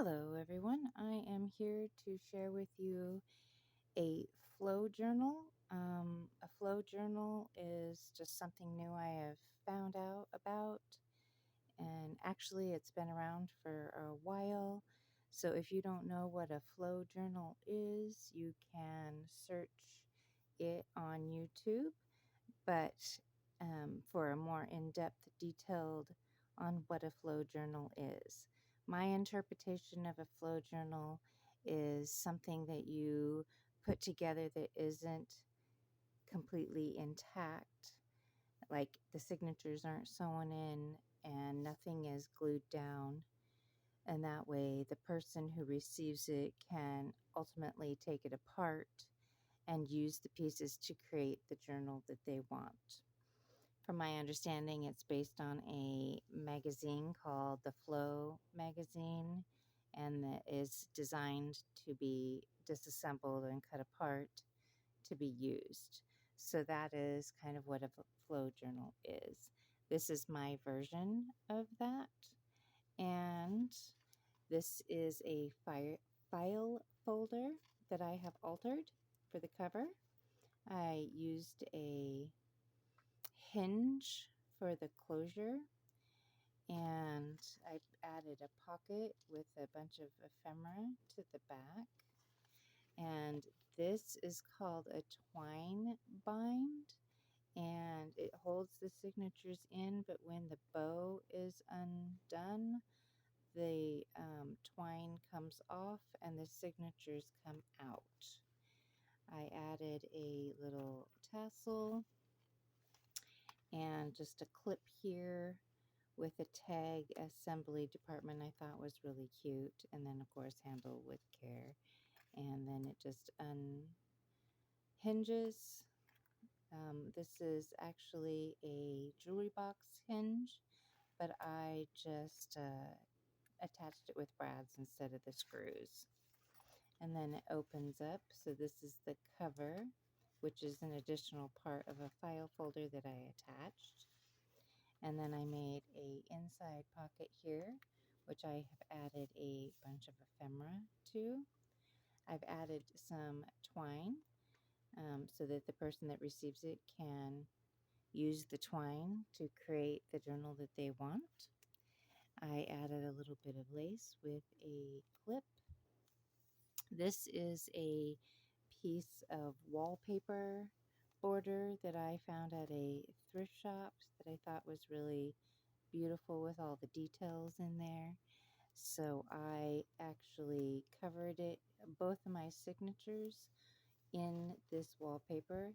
Hello, everyone. I am here to share with you a flow journal. A flow journal is just something new I have found out about, and actually, it's been around for a while. So, if you don't know what a flow journal is, you can search it on YouTube. But for a more in-depth, detailed on what a flow journal is, my interpretation of a flow journal is something that you put together that isn't completely intact, like the signatures aren't sewn in and nothing is glued down. And that way, the person who receives it can ultimately take it apart and use the pieces to create the journal that they want. From my understanding, it's based on a magazine called the Flow magazine, and that is designed to be disassembled and cut apart to be used. So that is kind of what a flow journal is. This is my version of that, and this is a file folder that I have altered for the cover. I used a hinge for the closure, and I added a pocket with a bunch of ephemera to the back. And this is called a twine bind, and it holds the signatures in, but when the bow is undone, the twine comes off and the signatures come out. I added a little tassel and just a clip here with a tag assembly department I thought was really cute, and then of course handle with care, and then it just unhinges. This is actually a jewelry box hinge, but I just attached it with brads instead of the screws, and then it opens up. So this is the cover, which is an additional part of a file folder that I attached. And then I made a inside pocket here, which I have added a bunch of ephemera to. I've added some twine so that the person that receives it can use the twine to create the journal that they want. I added a little bit of lace with a clip. This is a piece of wallpaper border that I found at a thrift shop that I thought was really beautiful with all the details in there. So I actually covered it, both of my signatures, in this wallpaper.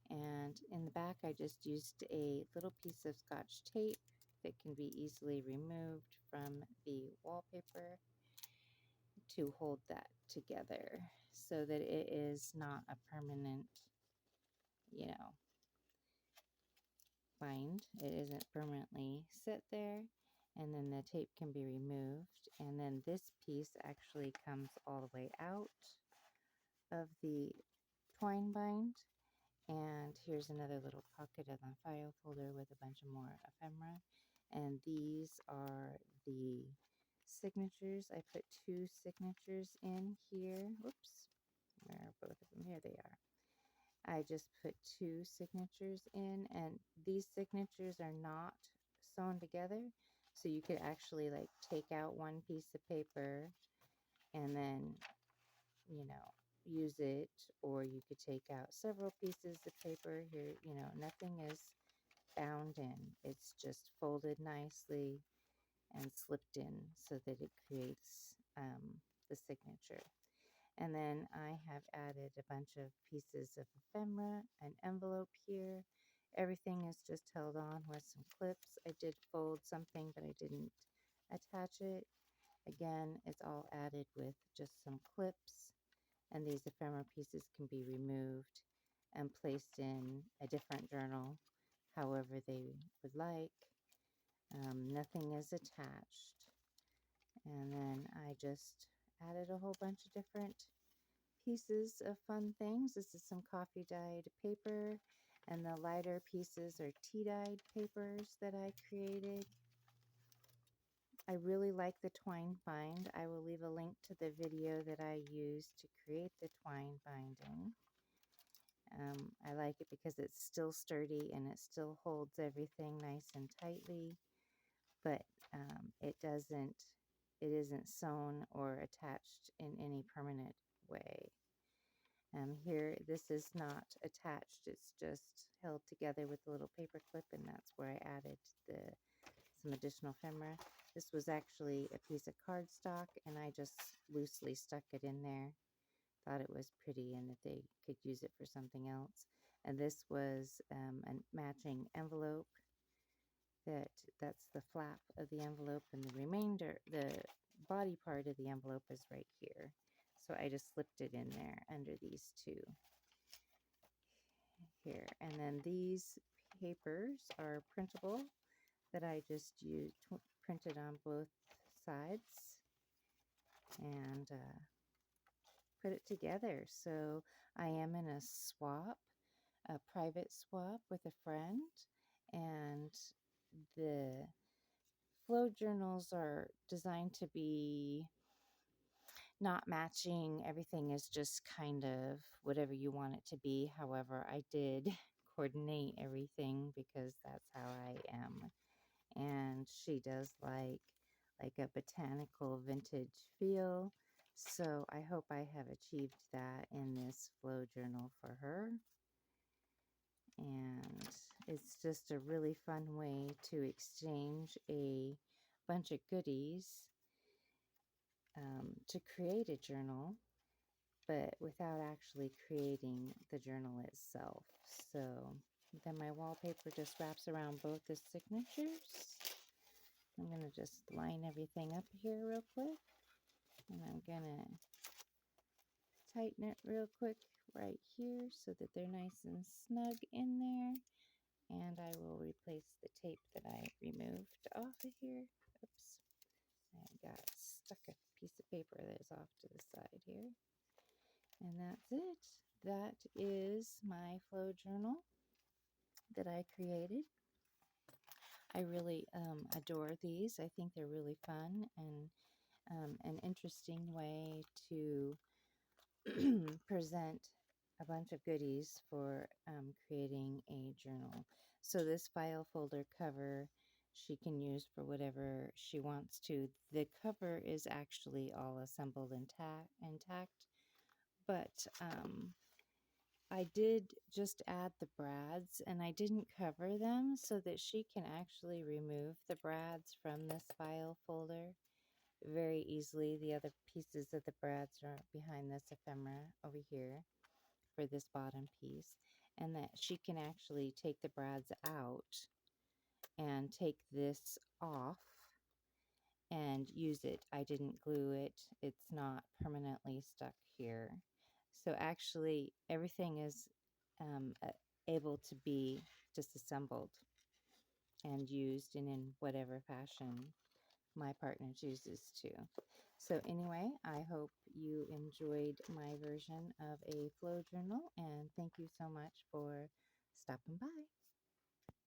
And in the back, I just used a little piece of scotch tape that can be easily removed from the wallpaper to hold that together so that it is not a permanent, you know, bind. It isn't permanently set there. And then the tape can be removed. And then this piece actually comes all the way out of the twine bind. And here's another little pocket of the file folder with a bunch of more ephemera. And these are the signatures. I put two signatures in here. Whoops. Where are both of them? Here they are. I just put two signatures in, and these signatures are not sewn together. So you could actually like take out one piece of paper and then, you know, use it, or you could take out several pieces of paper. Here, you know, nothing is bound in. It's just folded nicely and slipped in so that it creates the signature. And then I have added a bunch of pieces of ephemera, an envelope here. Everything is just held on with some clips. I did fold something, but I didn't attach it. Again, it's all added with just some clips. And these ephemera pieces can be removed and placed in a different journal, however they would like. Nothing is attached. And then I just added a whole bunch of different pieces of fun things. This is some coffee dyed paper, and the lighter pieces are tea dyed papers that I created. I really like the twine bind. I will leave a link to the video that I used to create the twine binding. I like it because it's still sturdy and it still holds everything nice and tightly, but it isn't sewn or attached in any permanent way. Here, this is not attached, it's just held together with a little paper clip, and that's where I added some additional ephemera. This was actually a piece of cardstock, and I just loosely stuck it in there. Thought it was pretty and that they could use it for something else. And this was a matching envelope. That's the flap of the envelope, and the remainder, the body part of the envelope is right here. So I just slipped it in there under these two here. And then these papers are printable that I just printed on both sides and put it together. So I am in a private swap with a friend, and the flow journals are designed to be not matching. Everything is just kind of whatever you want it to be. However, I did coordinate everything because that's how I am. And she does like a botanical vintage feel. So I hope I have achieved that in this flow journal for her. And it's just a really fun way to exchange a bunch of goodies to create a journal, but without actually creating the journal itself. So then my wallpaper just wraps around both the signatures. I'm going to just line everything up here real quick, and I'm going to tighten it real quick right here so that they're nice and snug in there. And I will replace the tape that I removed off of here. Oops, I got stuck a piece of paper that is off to the side here. And that's it. That is my flow journal that I created. I really adore these. I think they're really fun and an interesting way to present a bunch of goodies for creating a journal. So this file folder cover she can use for whatever she wants to. The cover is actually all assembled intact, but I did just add the brads, and I didn't cover them so that she can actually remove the brads from this file folder very easily. The other pieces of the brads are behind this ephemera over here for this bottom piece, and that she can actually take the brads out and take this off and use it. I didn't glue it. It's not permanently stuck here. So actually everything is able to be disassembled and used in whatever fashion my partner chooses to. So anyway, I hope you enjoyed my version of a flow journal, and thank you so much for stopping by.